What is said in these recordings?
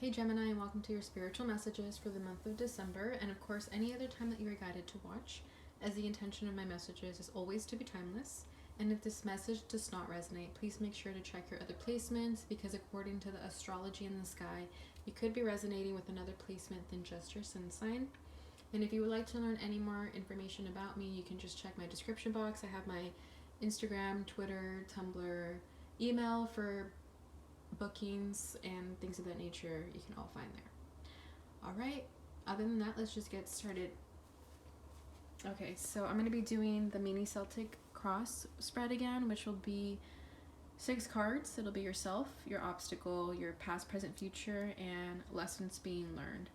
Hey Gemini, and welcome to your spiritual messages for the month of December, and of course any other time that you are guided to watch, as the intention of my messages is always to be timeless. And if this message does not resonate, please make sure to check your other placements, because according to the astrology in the sky, you could be resonating with another placement than just your sun sign. And if you would like to learn any more information about me, you can just check my description box. I have my Instagram, Twitter, Tumblr, email for bookings and things of that nature. You can all find there. All right, other than that, let's just get started. Okay, so I'm going to be doing the mini Celtic cross spread again, which will be 6 cards. It'll be yourself, your obstacle, your past, present, future, and lessons being learned,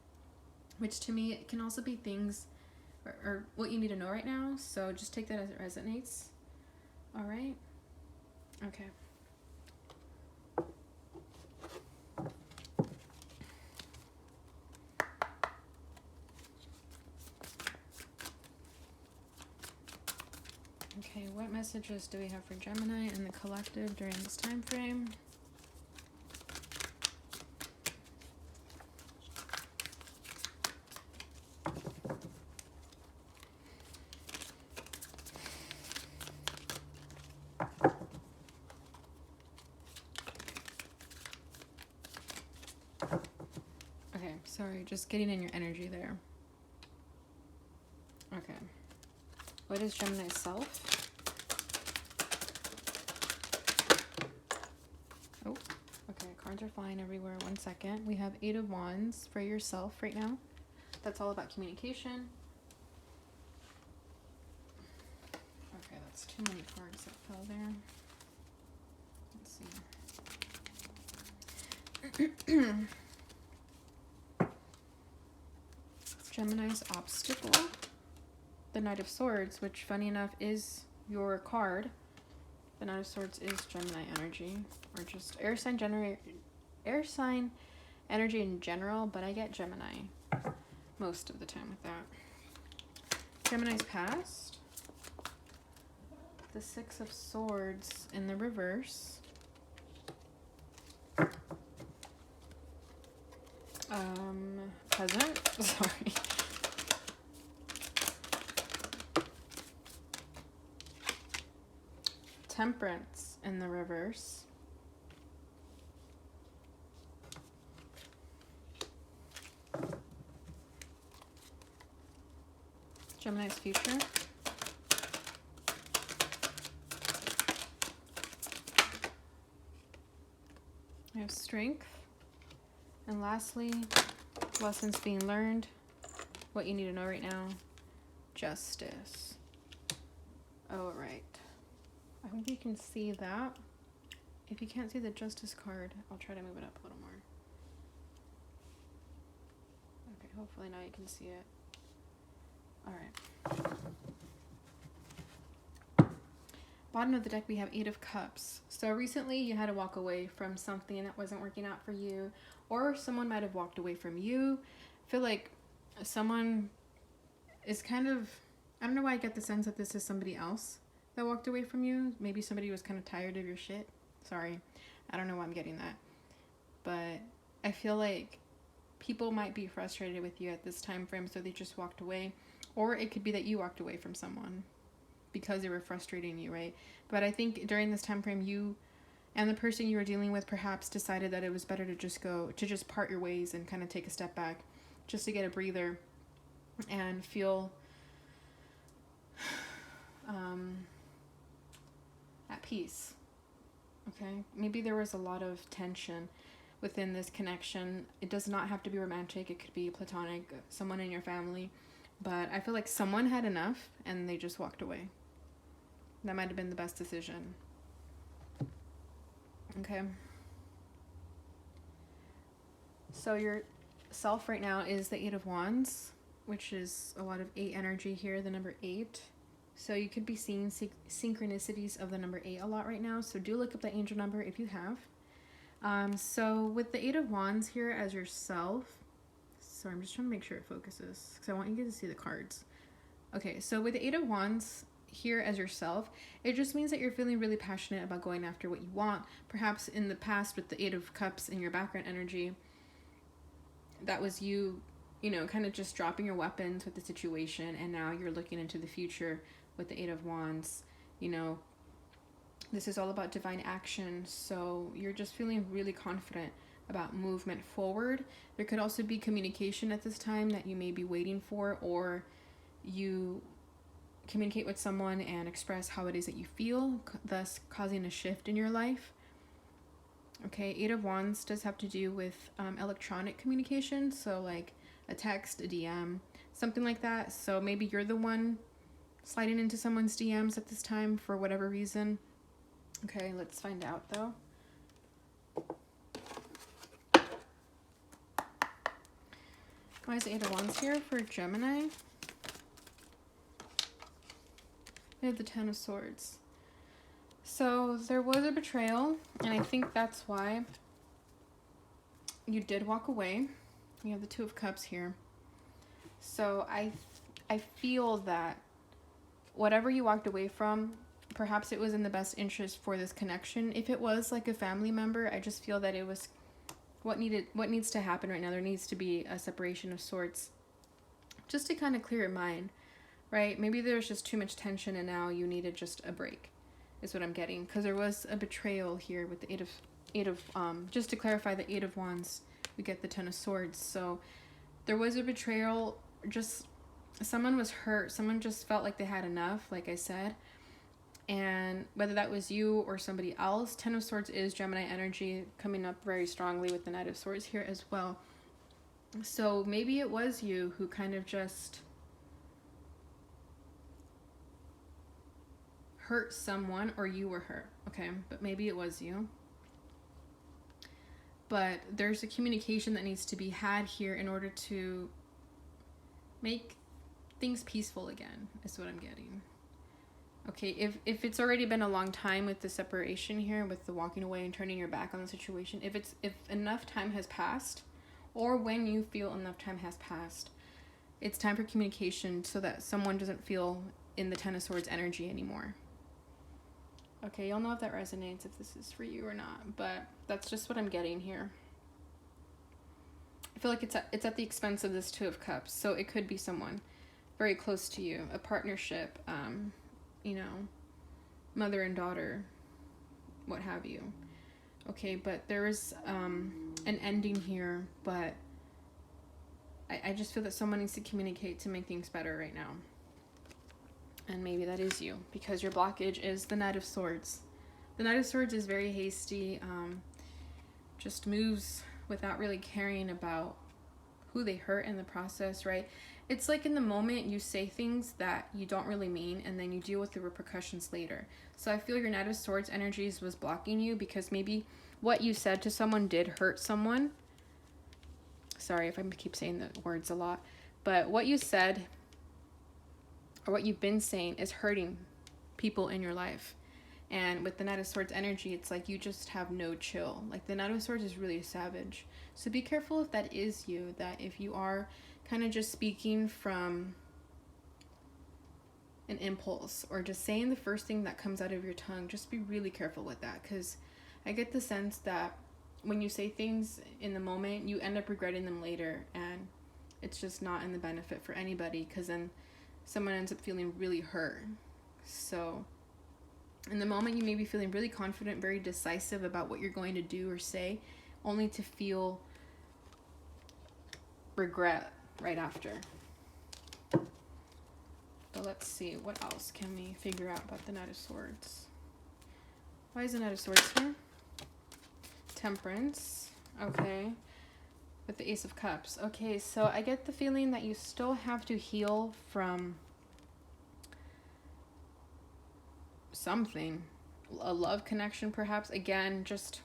which to me it can also be things or what you need to know right now. So just take that as it resonates. All right. Okay. Okay, what messages do we have for Gemini and the collective during this time frame? Okay, sorry, just getting in your energy there. Okay. What is Gemini's self? Oh, okay, cards are flying everywhere. 1 second. We have 8 of Wands for yourself right now. That's all about communication. Okay, that's too many cards that fell there. Let's see. Gemini's obstacle. The Knight of Swords, which funny enough is your card. The Knight of Swords is Gemini energy, or just air sign energy in general, but I get Gemini most of the time with that. Gemini's past. The 6 of Swords in the reverse. Present. Sorry. Temperance in the reverse. Gemini's future. I have strength. And lastly, lessons being learned. What you need to know right now. Justice. All right. I hope you can see that. If you can't see the Justice card, I'll try to move it up a little more. Okay, hopefully now you can see it. All right. Bottom of the deck, we have 8 of Cups. So recently you had to walk away from something that wasn't working out for you, or someone might have walked away from you. I feel like someone is kind of, I don't know why I get the sense that this is somebody else that walked away from you. Maybe somebody was kind of tired of your shit. Sorry, I don't know why I'm getting that, but I feel like people might be frustrated with you at this time frame, so they just walked away. Or it could be that you walked away from someone because they were frustrating you, right? But I think during this time frame, you and the person you were dealing with perhaps decided that it was better to just part your ways and kind of take a step back, just to get a breather and feel at peace. Okay, maybe there was a lot of tension within this connection. It does not have to be romantic. It could be platonic, someone in your family. But I feel like someone had enough and they just walked away. That might have been the best decision. Okay. So your self right now is the 8 of Wands, which is a lot of 8 energy here, the number 8. So you could be seeing synchronicities of the number 8 a lot right now. So do look up the angel number if you have. So with the 8 of Wands here as yourself, sorry, I'm just trying to make sure it focuses because I want you guys to see the cards. Okay, so with the 8 of Wands here as yourself, it just means that you're feeling really passionate about going after what you want. Perhaps in the past with the 8 of Cups in your background energy, that was you, you know, kind of just dropping your weapons with the situation, and now you're looking into the future with the Eight of Wands. You know, this is all about divine action, so you're just feeling really confident about movement forward. There could also be communication at this time that you may be waiting for, or you communicate with someone and express how it is that you feel, thus causing a shift in your life. Okay, Eight of Wands does have to do with electronic communication, so like a text, a DM, something like that. So maybe you're the one sliding into someone's DMs at this time for whatever reason. Okay, let's find out though. Why is the Eight of Wands here for Gemini? We have the Ten of Swords. So there was a betrayal, and I think that's why you did walk away. We have the Two of Cups here. So I feel that whatever you walked away from, perhaps it was in the best interest for this connection. If it was like a family member, I just feel that it was what needs to happen right now. There needs to be a separation of sorts, just to kind of clear your mind, right? Maybe there's just too much tension and now you needed just a break, is what I'm getting. Because there was a betrayal here with the eight of just to clarify, the Eight of Wands, we get the Ten of Swords. So there was a betrayal, just someone was hurt, someone just felt like they had enough, like I said. And whether that was you or somebody else, Ten of Swords is Gemini energy coming up very strongly with the Knight of Swords here as well. So maybe it was you who kind of just hurt someone, or you were hurt, okay? But maybe it was you. But there's a communication that needs to be had here in order to make things peaceful again, is what I'm getting. Okay, if it's already been a long time with the separation here, with the walking away and turning your back on the situation, if enough time has passed, or when you feel enough time has passed, it's time for communication so that someone doesn't feel in the Ten of Swords energy anymore. Okay, you'll know if that resonates, if this is for you or not, but that's just what I'm getting here. I feel like it's at the expense of this Two of Cups, so it could be someone very close to you, a partnership, you know, mother and daughter, what have you. Okay, but there is an ending here, but I just feel that someone needs to communicate to make things better right now. And maybe that is you, because your blockage is the Knight of Swords. The Knight of Swords is very hasty, just moves without really caring about who they hurt in the process, right? It's like in the moment you say things that you don't really mean, and then you deal with the repercussions later. So I feel your Knight of Swords energies was blocking you because maybe what you said to someone did hurt someone. Sorry if I keep saying the words a lot, but what you said or what you've been saying is hurting people in your life. And with the Knight of Swords energy, it's like you just have no chill. Like the Knight of Swords is really savage. So be careful if that is you, that if you are kind of just speaking from an impulse or just saying the first thing that comes out of your tongue, just be really careful with that, because I get the sense that when you say things in the moment, you end up regretting them later, and it's just not in the benefit for anybody, because then someone ends up feeling really hurt. So in the moment, you may be feeling really confident, very decisive about what you're going to do or say, only to feel regret right after. So let's see, what else can we figure out about the Knight of Swords? Why is the Knight of Swords here? Temperance. Okay. With the Ace of Cups. Okay, so I get the feeling that you still have to heal from something. A love connection, perhaps. Again, just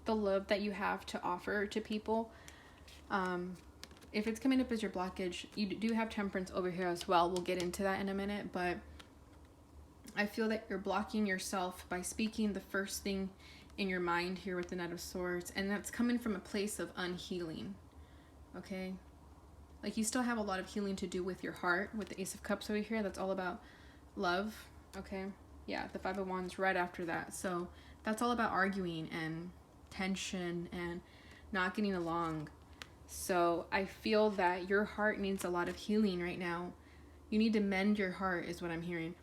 the love that you have to offer to people. If it's coming up as your blockage, you do have temperance over here as well. We'll get into that in a minute, but I feel that you're blocking yourself by speaking the first thing in your mind here with the Knight of Swords, and that's coming from a place of unhealing. Okay, like you still have a lot of healing to do with your heart. With the Ace of Cups over here, that's all about love. Okay, yeah, the Five of Wands right after that, so that's all about arguing and tension and not getting along. So I feel that your heart needs a lot of healing right now. You need to mend your heart is what I'm hearing.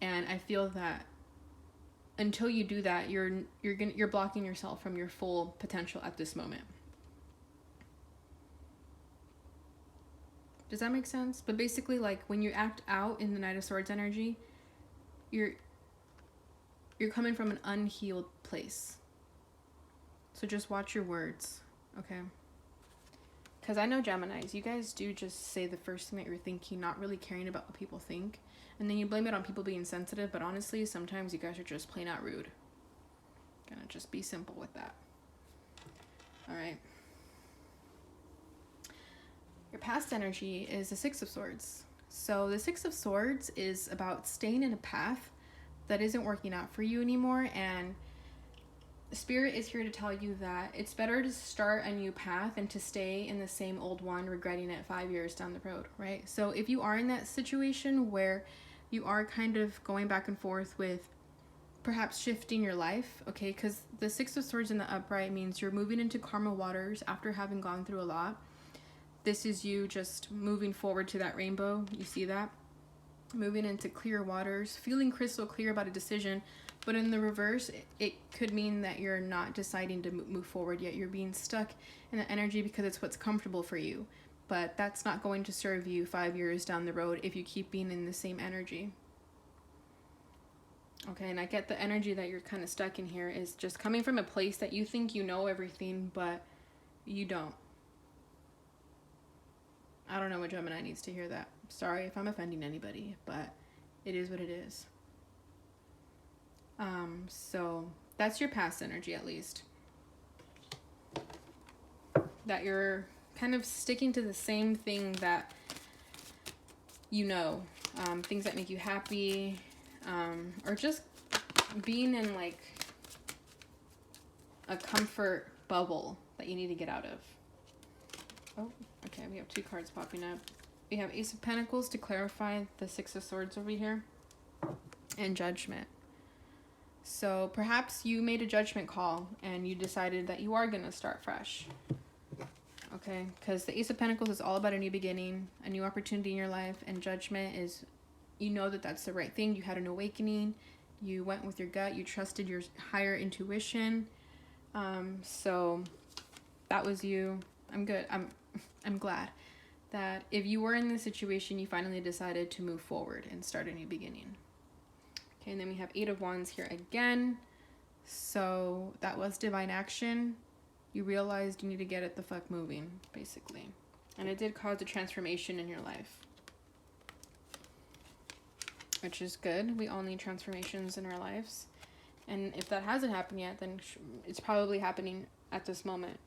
And I feel that until you do that, you're blocking yourself from your full potential at this moment. Does that make sense? But basically, like, when you act out in the Knight of Swords energy, you're coming from an unhealed place. So just watch your words, okay? Because I know Geminis, you guys do just say the first thing that you're thinking, not really caring about what people think. And then you blame it on people being sensitive, but honestly, sometimes you guys are just plain out rude. Gonna just be simple with that. All right. Your past energy is the Six of Swords. So the Six of Swords is about staying in a path that isn't working out for you anymore, and Spirit is here to tell you that it's better to start a new path and to stay in the same old one, regretting it 5 years down the road, right? So if you are in that situation where you are kind of going back and forth with perhaps shifting your life, okay, because the Six of Swords in the upright means you're moving into karma waters after having gone through a lot. This is you just moving forward to that rainbow. You see that? Moving into clear waters, feeling crystal clear about a decision. But in the reverse, it could mean that you're not deciding to move forward yet. You're being stuck in the energy because it's what's comfortable for you. But that's not going to serve you 5 years down the road if you keep being in the same energy. Okay, and I get the energy that you're kind of stuck in here is just coming from a place that you think you know everything, but you don't. I don't know what Gemini needs to hear that. Sorry if I'm offending anybody, but it is what it is. So that's your past energy, at least. That you're kind of sticking to the same thing that you know, things that make you happy, or just being in like a comfort bubble that you need to get out of. Oh, okay, we have 2 cards popping up. We have Ace of Pentacles to clarify the Six of Swords over here, and Judgment. So perhaps you made a judgment call and you decided that you are going to start fresh. Okay, because the Ace of Pentacles is all about a new beginning, a new opportunity in your life, and Judgment is, you know that that's the right thing. You had an awakening. You went with your gut. You trusted your higher intuition. So that was you. I'm good. I'm glad that if you were in this situation, you finally decided to move forward and start a new beginning. Okay, and then we have 8 of Wands here again. So that was divine action. You realized you need to get it the fuck moving, basically. And it did cause a transformation in your life, which is good. We all need transformations in our lives. And if that hasn't happened yet, then it's probably happening at this moment.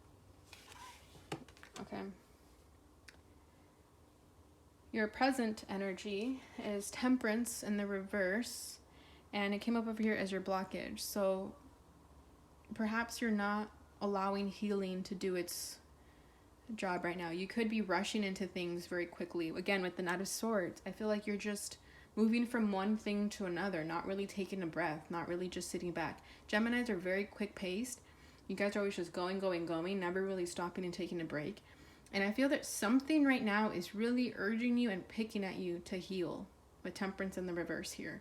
Okay. Your present energy is Temperance in the reverse, and it came up over here as your blockage. So perhaps you're not allowing healing to do its job right now. You could be rushing into things very quickly. Again, with the Knight of Swords, I feel like you're just moving from one thing to another, not really taking a breath, not really just sitting back. Geminis are very quick-paced. You guys are always just going, never really stopping and taking a break. And I feel that something right now is really urging you and picking at you to heal, with Temperance in the reverse here.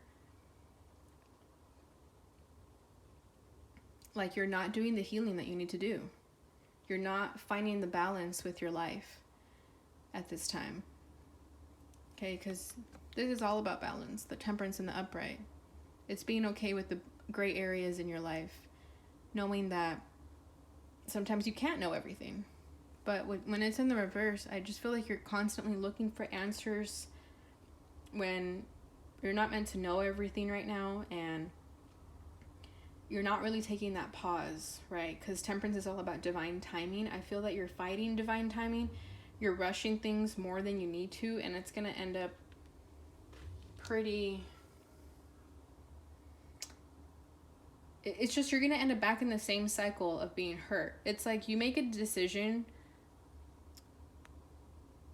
Like you're not doing the healing that you need to do. You're not finding the balance with your life at this time. Okay, because this is all about balance, the Temperance and the upright. It's being okay with the gray areas in your life, knowing that sometimes you can't know everything. But when it's in the reverse, I just feel like you're constantly looking for answers when you're not meant to know everything right now, and you're not really taking that pause, right? Because Temperance is all about divine timing. I feel that you're fighting divine timing. You're rushing things more than you need to, and it's going to end up pretty... It's just you're going to end up back in the same cycle of being hurt. It's like you make a decision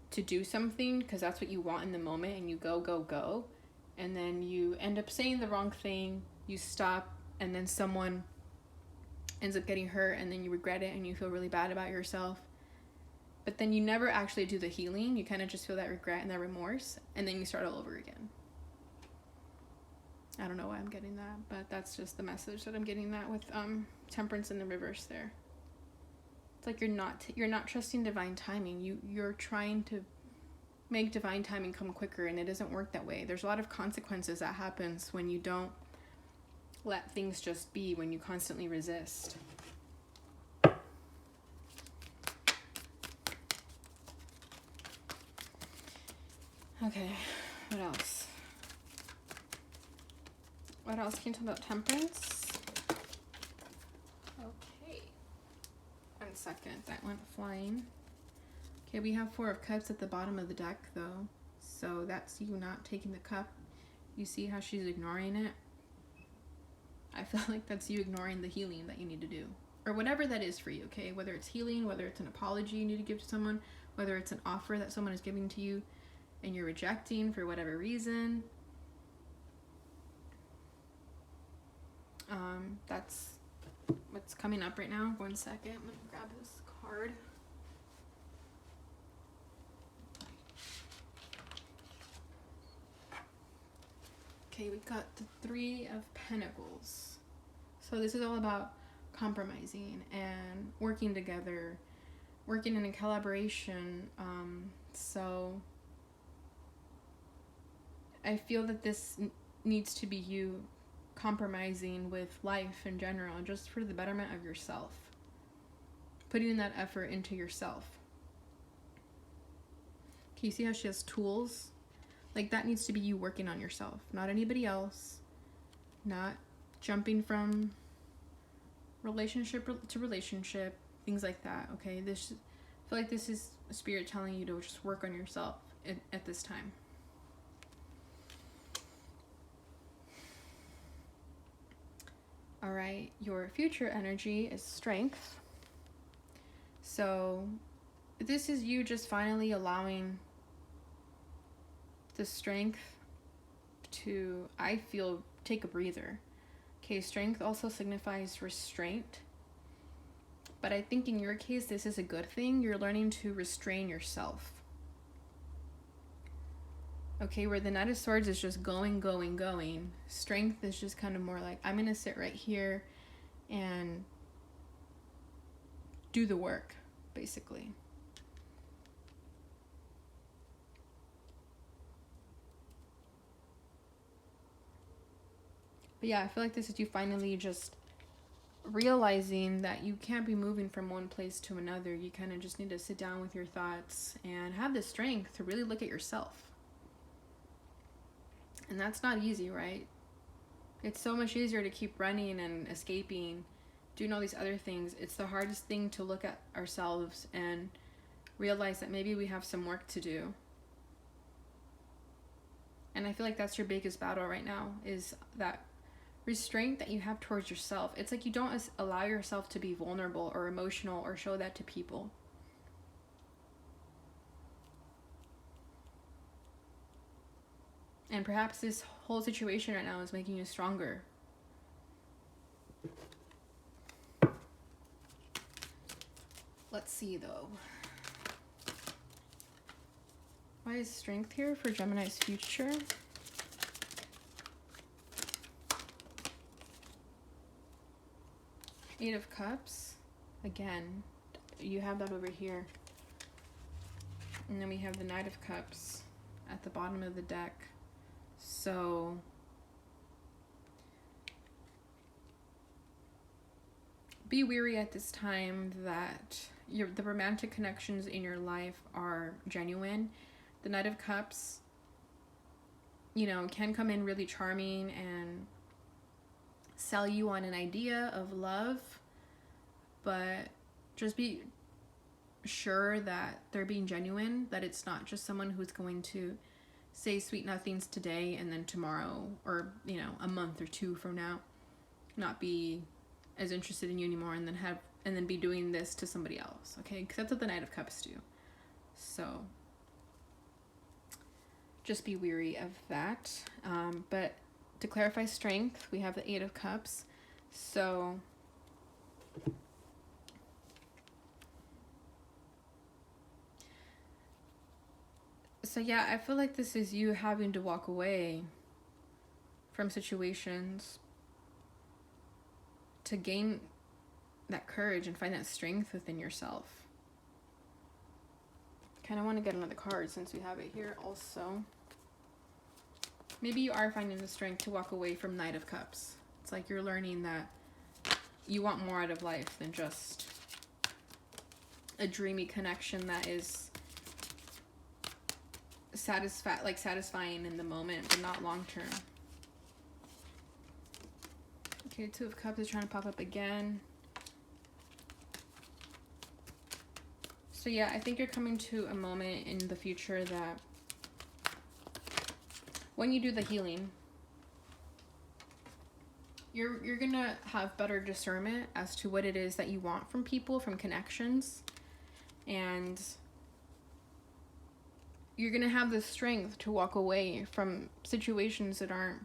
to do something because that's what you want in the moment, and you go, and then you end up saying the wrong thing, you stop, and then someone ends up getting hurt, and then you regret it and you feel really bad about yourself. but then you never actually do the healing. You kind of just feel that regret and that remorse, and then you start all over again. I don't know why I'm getting that, but that's just the message that I'm getting that with Temperance in the reverse there. It's like you're not trusting divine timing. You're trying to make divine timing come quicker, and it doesn't work that way. There's a lot of consequences that happens when you don't let things just be, when you constantly resist. Okay, what else? What else can you tell about Temperance? Okay. 1 second, that went flying. Okay, we have 4 of Cups at the bottom of the deck, though. So that's you not taking the cup. You see how she's ignoring it? I feel like that's you ignoring the healing that you need to do. Or whatever that is for you, okay? Whether it's healing, whether it's an apology you need to give to someone, whether it's an offer that someone is giving to you and you're rejecting for whatever reason. That's what's coming up right now. 1 second, I'm gonna grab this card. Okay, we've got the 3 of Pentacles. So this is all about compromising and working together, working in a collaboration. So I feel that this needs to be you compromising with life in general, just for the betterment of yourself. Putting that effort into yourself. Can you see how she has tools? Like, that needs to be you working on yourself, not anybody else. Not jumping from relationship to relationship, things like that, okay? I feel like this is Spirit telling you to just work on yourself at this time. All right, your future energy is Strength. So this is you just finally allowing the strength to, I feel, take a breather. Okay, Strength also signifies restraint. But I think in your case, this is a good thing. You're learning to restrain yourself. Okay, where the Knight of Swords is just going. Strength is just kind of more like, I'm going to sit right here and do the work, basically. But yeah, I feel like this is you finally just realizing that you can't be moving from one place to another. You kind of just need to sit down with your thoughts and have the strength to really look at yourself. And that's not easy, right? It's so much easier to keep running and escaping, doing all these other things. It's the hardest thing to look at ourselves and realize that maybe we have some work to do. And I feel like that's your biggest battle right now, is that restraint that you have towards yourself. It's like you don't allow yourself to be vulnerable or emotional or show that to people. And perhaps this whole situation right now is making you stronger. Let's see, though. Why is Strength here for Gemini's future? Eight of Cups. Again, you have that over here. And then we have the Knight of Cups at the bottom of the deck. So be wary at this time that the romantic connections in your life are genuine. The Knight of Cups, can come in really charming and sell you on an idea of love, but just be sure that they're being genuine, that it's not just someone who's going to say sweet nothings today and then tomorrow, or a month or 2 from now, not be as interested in you anymore, and then be doing this to somebody else. Okay, because that's what the Knight of Cups do. So just be wary of that. But to clarify Strength, we have the Eight of Cups. So So yeah, I feel like this is you having to walk away from situations to gain that courage and find that strength within yourself. Kind of want to get another card since we have it here also. Maybe you are finding the strength to walk away from Knight of Cups. It's like you're learning that you want more out of life than just a dreamy connection that is satisfying in the moment, but not long term. Okay, Two of Cups is trying to pop up again. So yeah, I think you're coming to a moment in the future that when you do the healing, you're gonna have better discernment as to what it is that you want from people, from connections, and you're gonna have the strength to walk away from situations that aren't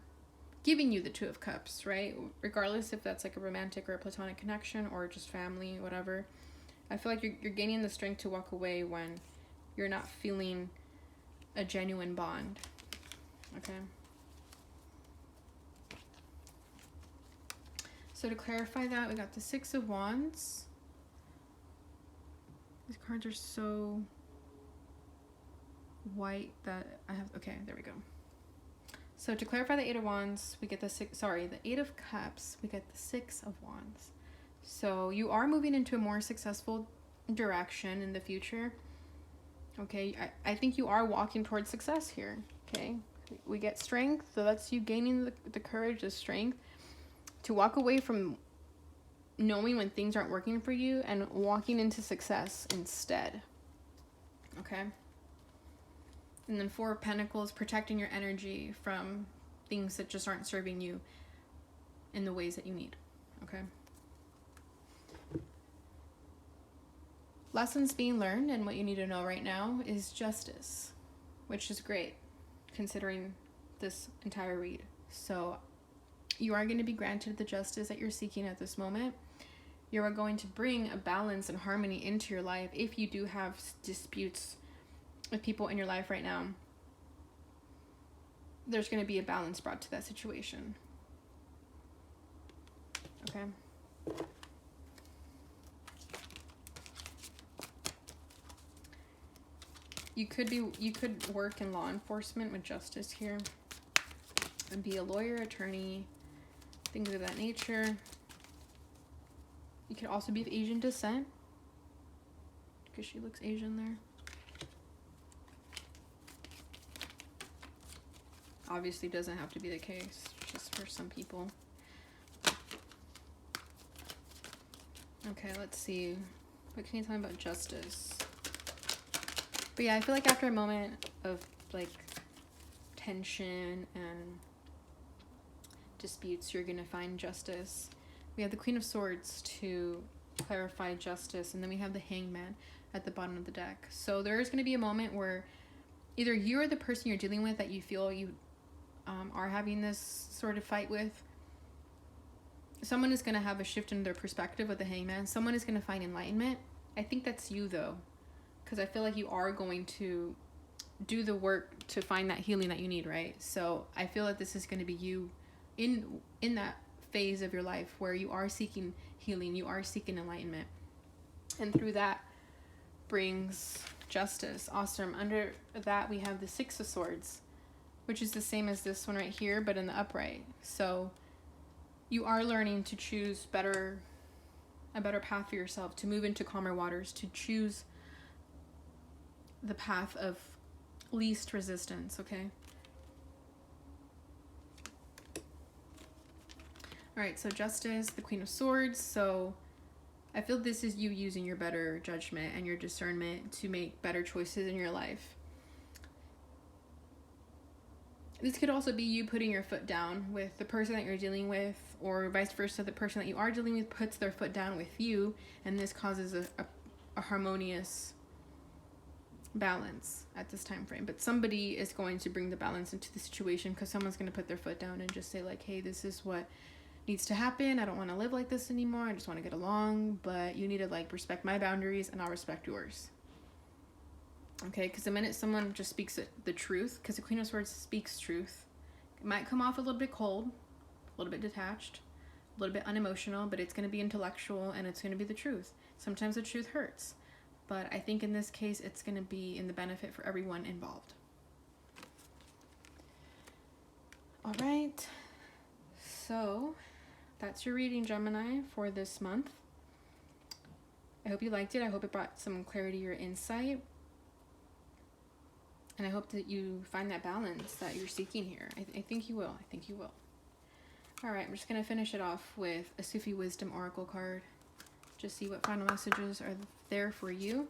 giving you the Two of Cups, right? Regardless if that's like a romantic or a platonic connection or just family, whatever. I feel like you're gaining the strength to walk away when you're not feeling a genuine bond. Okay. So to clarify that, we got the Six of Wands. These cards are so white that I have, okay, there we go. So to clarify the Eight of Wands, we get the Eight of Cups, we get the Six of Wands. So you are moving into a more successful direction in the future. Okay, I think you are walking towards success here. Okay, we get strength, so that's you gaining the courage, the strength to walk away from knowing when things aren't working for you and walking into success instead. Okay. And then Four of Pentacles, protecting your energy from things that just aren't serving you in the ways that you need. Okay. Lessons being learned, and what you need to know right now is justice, which is great considering this entire read. So you are going to be granted the justice that you're seeking at this moment. You are going to bring a balance and harmony into your life if you do have disputes with people in your life right now. There's going to be a balance brought to that situation. Okay. You could work in law enforcement with justice here and be a lawyer, attorney, things of that nature. You could also be of Asian descent because she looks Asian there. Obviously doesn't have to be the case, just for some people. Okay, let's see. What can you tell me about justice? But yeah, I feel like after a moment of like tension and disputes, you're gonna find justice. We have the Queen of Swords to clarify justice, and then we have the Hangman at the bottom of the deck. So there is gonna be a moment where either you or the person you're dealing with that you feel you are having this sort of fight with, someone is gonna have a shift in their perspective with the Hangman. Someone is gonna find enlightenment. I think that's you though, because I feel like you are going to do the work to find that healing that you need, right? So I feel that this is going to be you in that phase of your life where you are seeking healing, you are seeking enlightenment, and through that brings justice. Awesome. Under that we have the Six of Swords, which is the same as this one right here, but in the upright. So you are learning to choose a better path for yourself, to move into calmer waters, to choose the path of least resistance, okay? All right, so justice, the Queen of Swords. So I feel this is you using your better judgment and your discernment to make better choices in your life. This could also be you putting your foot down with the person that you're dealing with, or vice versa, the person that you are dealing with puts their foot down with you, and this causes a harmonious balance at this time frame. But somebody is going to bring the balance into the situation, because someone's going to put their foot down and just say like, hey, this is what needs to happen. I don't want to live like this anymore. I just want to get along, but you need to like respect my boundaries and I'll respect yours. Okay, because the minute someone just speaks the truth, because the Queen of Swords speaks truth, it might come off a little bit cold, a little bit detached, a little bit unemotional, but it's going to be intellectual and it's going to be the truth. Sometimes the truth hurts, but I think in this case it's going to be in the benefit for everyone involved. All right, so that's your reading, Gemini, for this month. I hope you liked it. I hope it brought some clarity or insight. And I hope that you find that balance that you're seeking here. I think you will. I think you will. All right, I'm just going to finish it off with a Sufi Wisdom Oracle card. Just see what final messages are there for you.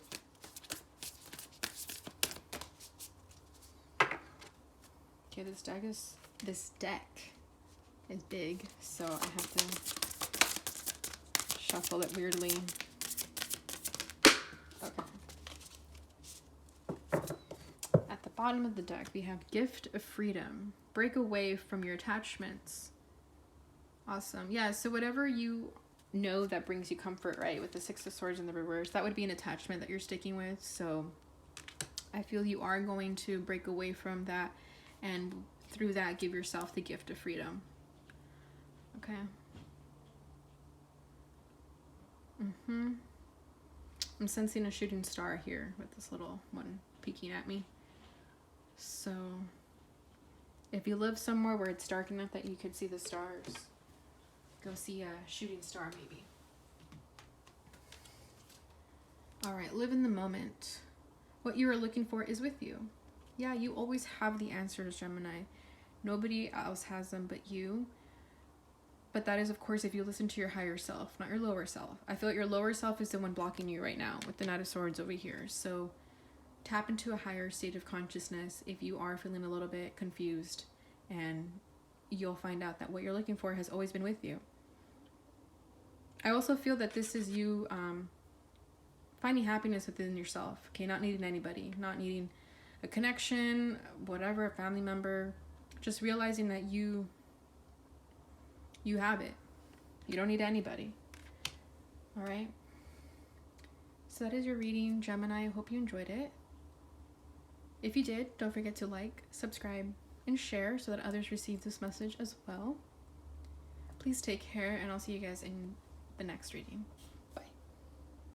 Okay, this deck is big, so I have to shuffle it weirdly. Okay. At the bottom of the deck, we have Gift of Freedom. Break away from your attachments. Awesome. Yeah, so whatever you know that brings you comfort, right, with the Six of Swords in the reverse, that would be an attachment that you're sticking with. So I feel you are going to break away from that and through that give yourself the gift of freedom. Okay. I'm sensing a shooting star here with this little one peeking at me. So if you live somewhere where it's dark enough that you could see the stars, go see a shooting star maybe. All right, live in the moment. What you are looking for is with you. Yeah, you always have the answers, Gemini. Nobody else has them but you. But that is, of course, if you listen to your higher self, not your lower self. I feel like your lower self is the one blocking you right now with the Knight of Swords over here. So tap into a higher state of consciousness if you are feeling a little bit confused, and you'll find out that what you're looking for has always been with you. I also feel that this is you finding happiness within yourself, okay? Not needing anybody, not needing a connection, whatever, a family member. Just realizing that you have it. You don't need anybody. All right? So that is your reading, Gemini. I hope you enjoyed it. If you did, don't forget to like, subscribe, and share so that others receive this message as well. Please take care, and I'll see you guys in the next reading.